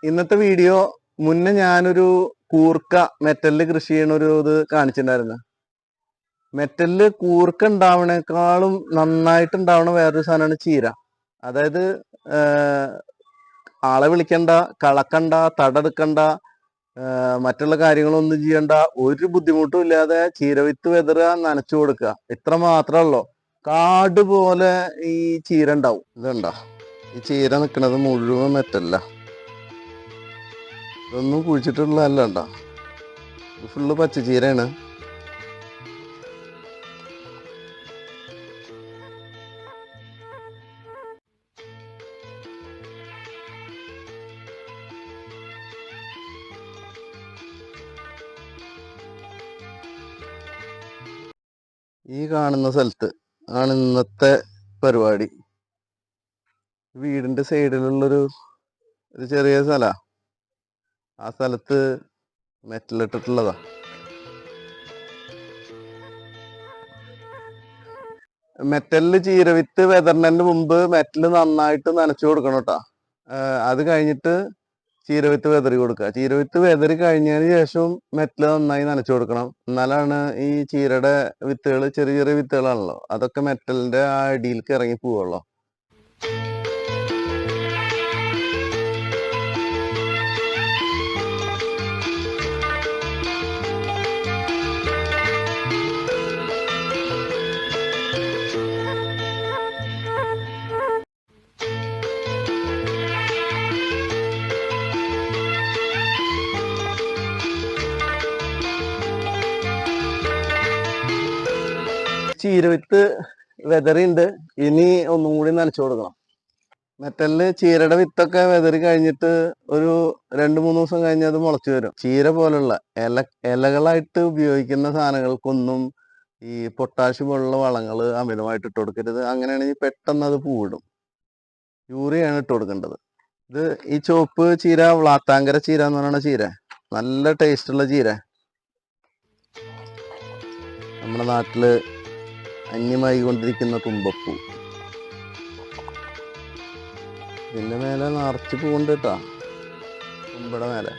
ഇന്നത്തെ വീഡിയോ മുന്നേ ഞാനൊരു കൂർക്ക മെറ്റലില് കൃഷി ചെയ്യണ ഒരു ഇത് കാണിച്ചിട്ടുണ്ടായിരുന്നു. മെറ്റലില് കൂർക്ക ഉണ്ടാവണേക്കാളും നന്നായിട്ട് ഉണ്ടാവണ വേറൊരു സാധനമാണ് ചീര. അതായത് ആളെ വിളിക്കണ്ട, കളക്കണ്ട, തടെടുക്കണ്ട, മറ്റുള്ള കാര്യങ്ങളൊന്നും ചെയ്യണ്ട, ഒരു ബുദ്ധിമുട്ടും ഇല്ലാതെ ചീരവിത്ത് വെതറുക, നനച്ചു കൊടുക്കുക, ഇത്ര മാത്രമേ ഉള്ളൂ. കാട് പോലെ ഈ ചീര ഉണ്ടാവും. ഇതുണ്ടോ ഈ ചീര നിൽക്കുന്നത് മുഴുവൻ മെറ്റല്ല. ഇതൊന്നും കുഴിച്ചിട്ടുള്ളതല്ല. ഉണ്ടോ, ഇത് ഫുള്ള് പച്ചച്ചീരയാണ്. ഈ കാണുന്ന സ്ഥലത്ത് ആണ് ഇന്നത്തെ പരിപാടി. വീടിന്റെ സൈഡിലുള്ളൊരു ചെറിയ സ്ഥലാ. ആ സ്ഥലത്ത് മെറ്റലിട്ടിട്ടുള്ളതാ. മെറ്റലില് ചീരവിത്ത് വെതറിനു മുമ്പ് മെറ്റല് നന്നായിട്ട് നനച്ചു കൊടുക്കണം കേട്ടോ. അത് കഴിഞ്ഞിട്ട് ചീരവിത്ത് വെതറി കൊടുക്കുക. ചീരവിത്ത് വെതറി കഴിഞ്ഞതിന് ശേഷം മെറ്റല് നന്നായി നനച്ചു കൊടുക്കണം. എന്നാലാണ് ഈ ചീരയുടെ വിത്തുകൾ, ചെറിയ ചെറിയ വിത്തുകളാണല്ലോ, അതൊക്കെ മെറ്റലിന്റെ ആ അടിയിലേക്ക് ഇറങ്ങി പോവുള്ളൂ. ചീരവിത്ത് വെതറിണ്ട്, ഇനി ഒന്നും കൂടി നനച്ചു കൊടുക്കണം. മെറ്റലില് ചീരയുടെ വിത്തൊക്കെ വെതറി കഴിഞ്ഞിട്ട് ഒരു 2-3 ദിവസം കഴിഞ്ഞ് അത് മുളച്ചു വരും. ചീര പോലുള്ള ഇലകളായിട്ട് ഉപയോഗിക്കുന്ന സാധനങ്ങൾക്കൊന്നും ഈ പൊട്ടാഷ്യം പോലുള്ള വളങ്ങൾ അമിതമായിട്ട് ഇട്ട് കൊടുക്കരുത്. അങ്ങനെയാണെങ്കിൽ പെട്ടെന്ന് അത് പൂവിടും. യൂറിയാണ് ഇട്ട് കൊടുക്കേണ്ടത്. ഇത് ഈ ചുവപ്പ് ചീര വ്ളാത്താങ്കര ചീര എന്ന് പറയുന്ന ചീര, നല്ല ടേസ്റ്റുള്ള ചീര. നമ്മുടെ നാട്ടില് അന്യമായി കൊണ്ടിരിക്കുന്ന തുമ്പപ്പൂ. ഇതിന്റെ മേലെ നിറച്ച് പൂവുണ്ട് കേട്ടോ, തുമ്പയുടെ മേലെ.